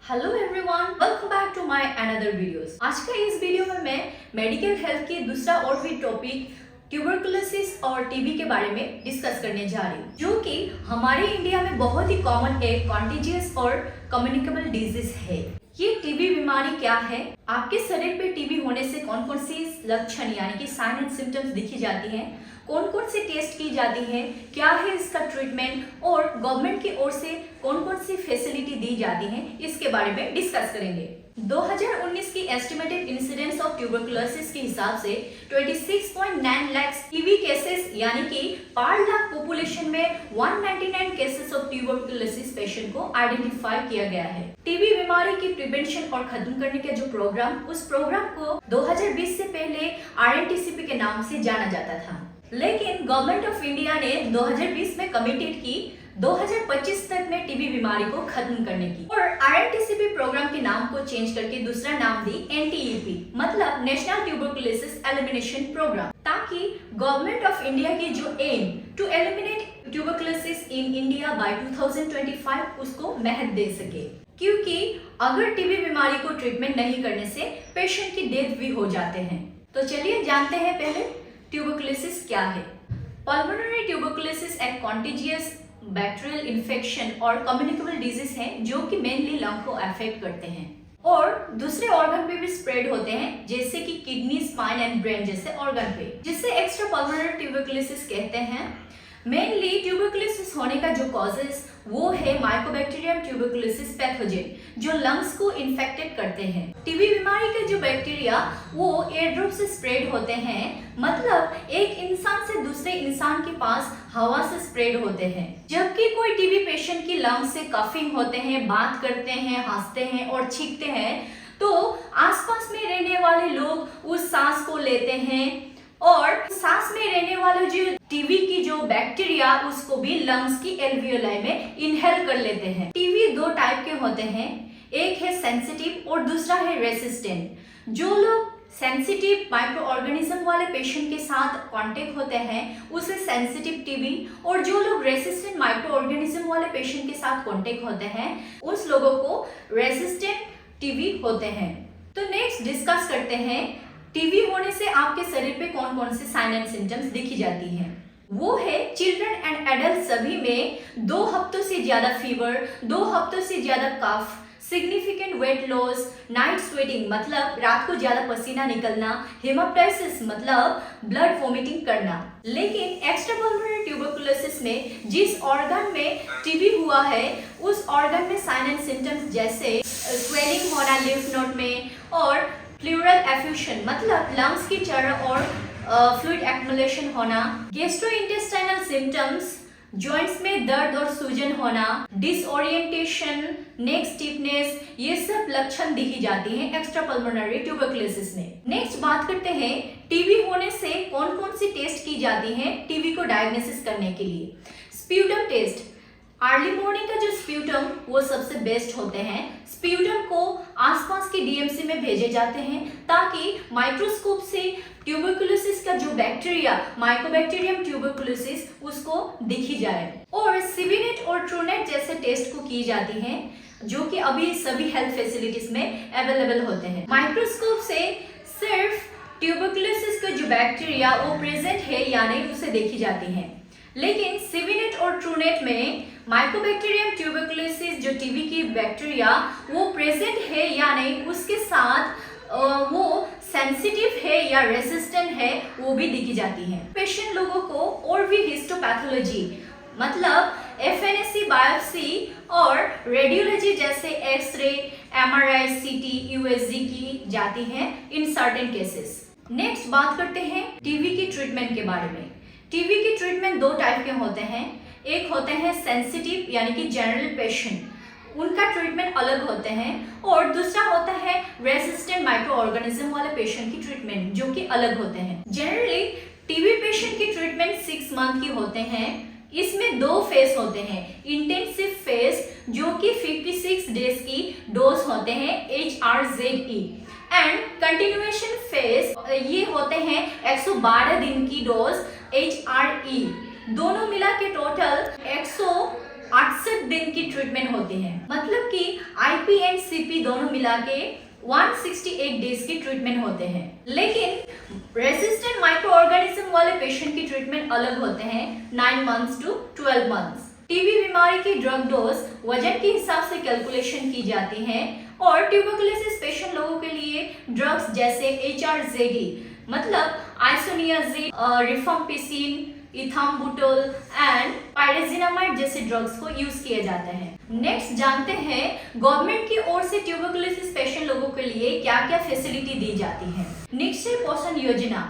Hello everyone, welcome back to my another videos. आज का इस वीडियो में मैं मेडिकल हेल्थ की दूसरा और भी टॉपिक ट्यूबरकुलोसिस और टीबी के बारे में डिस्कस करने जा रही हूँ, जो कि हमारे इंडिया में बहुत ही कॉमन एक कॉन्टेजियस और कम्युनिकेबल डिजीज है। ये टीबी बीमारी क्या है, आपके शरीर पे टीबी होने से कौन कौन सी लक्षण यानी कि साइन एंड सिम्टम्स दिखी जाती हैं, कौन कौन सी टेस्ट की जाती है, क्या है इसका ट्रीटमेंट और गवर्नमेंट की ओर से कौन कौन सी फैसिलिटी दी जाती है, इसके बारे में डिस्कस करेंगे। 2019 की एस्टिमेटेड इंसिडेंस ऑफ ट्यूबरकुलोसिस के हिसाब से 26.9 लाख टीबी केसेस यानी कि पर लाख पॉपुलेशन में 199 केसेस ऑफ ट्यूबरकुलोसिस पेशेंट को आइडेंटिफाई किया गया है। टीबी बीमारी की प्रिवेंशन और खत्म करने का जो प्रोग्राम, उस प्रोग्राम को 2020 से पहले RNTCP के नाम से जाना जाता था, लेकिन गवर्नमेंट ऑफ इंडिया ने 2020 में कमिटेड की 2025 तक में टीबी बीमारी को खत्म करने की, और RNTCP प्रोग्राम के नाम को चेंज करके दूसरा नाम दी NTEP, मतलब नेशनल ट्यूबरकुलोसिस एलिमिनेशन प्रोग्राम, ताकि गवर्नमेंट ऑफ इंडिया की जो aim to eliminate tuberculosis in India by 2025 उसको महत्व दे सके, क्योंकि अगर टीबी बीमारी को ट्रीटमेंट नहीं करने से पेशेंट की डेथ भी हो जाते हैं। तो चलिए जानते हैं पहले ट्यूबरकुलोसिस क्या है। पल्मोनरी ट्यूबरकुलोसिस एक कॉन्टेजियस बैक्टीरियल इन्फेक्शन और कम्युनिकेबल डिजीज है, जो कि मेनली लंग को अफेक्ट करते हैं और दूसरे ऑर्गन पे भी स्प्रेड होते हैं, जैसे कि किडनी, स्पाइन एंड ब्रेन जैसे ऑर्गन पे, जिसे एक्स्ट्रा पल्मोनरी ट्यूबरकुलोसिस कहते हैं। मेनली ट्यूबरकुलोसिस होने का जो कॉजेस वो है माइकोबैक्टीरियम ट्यूबरकुलोसिस पैथोजेन, जो लंग्स को इन्फेक्टेड करते हैं। टीबी बीमारी के जो बैक्टीरिया वो एयर ड्रॉप से स्प्रेड होते हैं, मतलब एक इंसान से दूसरे इंसान के पास हवा से स्प्रेड होते हैं। जबकि कोई टीबी पेशेंट की लंग्स से कफिंग होते हैं, बात करते हैं, हंसते हैं और छींकते हैं, तो आसपास में रहने वाले लोग उस सांस को लेते हैं और सांस में रहने वाले जो टीबी की जो बैक्टीरिया उसको भी लंग्स की एल्वियोलाई में इनहेल कर लेते हैं। टीबी दो टाइप के होते हैं, एक है सेंसिटिव और दूसरा है रेसिस्टेंट। जो लोग सेंसिटिव माइक्रो ऑर्गेनिज्म वाले पेशेंट के साथ कांटेक्ट होते हैं उसे सेंसिटिव टीबी, और जो लोग रेसिस्टेंट माइक्रो ऑर्गेनिज्म वाले पेशेंट के साथ कांटेक्ट होते हैं उस लोगों को रेसिस्टेंट टीबी होते हैं। तो नेक्स्ट डिस्कस करते हैं टीबी होने से आपके शरीर पे कौन कौन से साइन एंड सिम्टम्स दिखी जाती हैं। वो है चिल्ड्रन एंड एडल्ट सभी में 2 हफ्तों से ज्यादा फीवर, 2 हफ्तों से ज्यादा cough, significant weight loss, night sweating मतलब रात को ज्यादा पसीना निकलना, हेमाप्टाइसिस मतलब ब्लड वोमिटिंग करना। लेकिन एक्स्ट्रा पल्मोनरी ट्यूबरकुलोसिस में जिस ऑर्गन में टीबी हुआ है उस ऑर्गन में साइन एंड सिम्टम्स जैसे स्वेलिंग होना लिम्फ नोड में, और प्लूरल एफ्यूजन मतलब लंग्स की चढ़ और फ्लूइड एक्युमुलेशन होना, गैस्ट्रोइंटेस्टाइनल सिम्टम्स जॉइंट्स में दर्द और सूजन होना, डिसओरिएंटेशन, नेक स्टिफनेस, ये सब लक्षण दिखी जाती हैं एक्स्ट्रा पल्मोनरी ट्यूबरकुलोसिस में। नेक्स्ट बात करते हैं टीबी होने से कौन कौन सी टेस्ट की जाती हैं टीबी को डायग्नोसिस करने के लिए। स्प्यूटम टेस्ट, अर्ली मॉर्निंग का जो स्प्यूटम वो सबसे बेस्ट होते हैं। स्प्यूटम को आसपास के डीएमसी में भेजे जाते हैं ताकि माइक्रोस्कोप से ट्यूबरकुलोसिस का जो बैक्टीरिया माइकोबैक्टीरियम ट्यूबरकुलोसिस उसको दिखी जाए। और सीवीनेट और ट्रूनेट जैसे टेस्ट को की जाती हैं, जो कि अभी सभी हेल्थ फैसिलिटीज में अवेलेबल होते हैं। माइक्रोस्कोप से सिर्फ ट्यूबरकुलोसिस का जो बैक्टीरिया वो प्रेजेंट है या नहीं उसे देखी जाती है, लेकिन सीवीनेट और ट्रूनेट में माइकोबैक्टीरियम ट्यूबरकुलोसिस जो टीबी की बैक्टीरिया वो प्रेजेंट है या नहीं, उसके साथ वो सेंसिटिव है या रेसिस्टेंट है वो भी दिखी जाती है। पेशेंट लोगों को और भी हिस्टोपैथोलॉजी मतलब FNAC बायोप्सी और रेडियोलॉजी जैसे एक्सरे, MRI, CT, USG की जाती है इन सर्टेन केसेस। नेक्स्ट बात करते हैं टीबी की ट्रीटमेंट के बारे में। टीबी की ट्रीटमेंट 2 टाइप के होते हैं, एक होते हैं सेंसिटिव यानी कि जनरल पेशेंट, उनका ट्रीटमेंट अलग होते हैं, और दूसरा होता है रेसिस्टेंट माइक्रो ऑर्गेनिज्म वाले पेशेंट की ट्रीटमेंट, जो कि अलग होते हैं। जनरली टीबी पेशेंट की ट्रीटमेंट 6 मंथ की होते हैं। इसमें 2 फेज होते हैं, इंटेंसिव फेज जो कि 56 डेज की डोज होते हैं HRZE, एंड कंटिन्यूएशन फेज ये होते हैं 112 दिन की डोज HRE। दोनों मिला के टोटल 68 दिन की ट्रीटमेंट होती है, मतलब कि आईपी एंड सीपी दोनों मिला के 168 डेज की ट्रीटमेंट होते हैं। लेकिन रेसिस्टेंट माइक्रो ऑर्गेनिज्म वाले पेशेंट की ट्रीटमेंट अलग होते हैं, 9 मंथ्स टू 12 मंथ्स। टीबी बीमारी की ड्रग डोज वजन के हिसाब से कैलकुलेशन की जाती है और ट्यूबरकुलोसिस पेशेंट लोगों के लिए ड्रग्स जैसे HRZD मतलब आइसोनियाजिड, रिफाम्पिसिन, इथाम्बुटोल एंड पायरेजिनामाइड जैसे ड्रग्स को यूज किए जाते हैं। नेक्स्ट जानते हैं गवर्नमेंट की ओर से ट्यूबरकुलोसिस पेशेंट लोगों के लिए क्या क्या फैसिलिटी दी जाती है। निश्चय पोषण योजना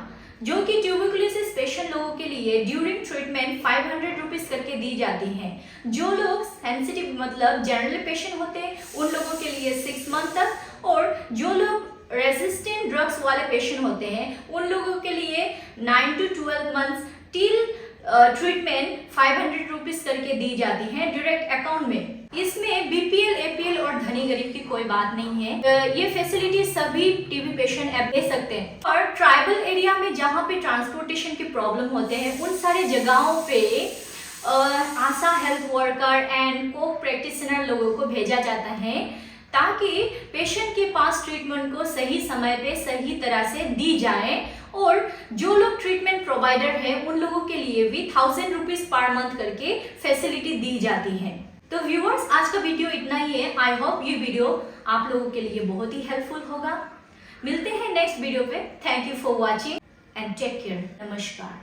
जो कि ट्यूबरकुलोसिस पेशेंट लोगों के लिए ड्यूरिंग ट्रीटमेंट 500 रुपीज करके दी जाती है। जो लोग सेंसिटिव मतलब जनरल पेशेंट होते हैं उन लोगों के लिए 6 मंथ तक, और जो लोग रेसिस्टेंट ड्रग्स वाले पेशेंट होते हैं उन लोगों के लिए 9 to 12 months till treatment 500 rupees करके दी जाती है डायरेक्ट अकाउंट में। इसमें बीपीएल, एपीएल और धनी गरीब की कोई बात नहीं है, ये फैसिलिटी सभी टीबी पेशेंट ले सकते हैं। और ट्राइबल एरिया में जहाँ पे ट्रांसपोर्टेशन की प्रॉब्लम होते हैं उन सारे जगहों पे आशा हेल्थ वर्कर एंड को प्रैक्टिशनर लोगों को भेजा जाता है ताकि पेशेंट के पास ट्रीटमेंट को सही समय पे सही तरह से दी जाए, और जो लोग ट्रीटमेंट प्रोवाइडर है उन लोगों के लिए भी 1000 रुपीज पर मंथ करके फैसिलिटी दी जाती है। तो व्यूअर्स, आज का वीडियो इतना ही है। आई होप ये वीडियो आप लोगों के लिए बहुत ही हेल्पफुल होगा। मिलते हैं नेक्स्ट वीडियो पे। Thank you for watching and take care. नमस्कार।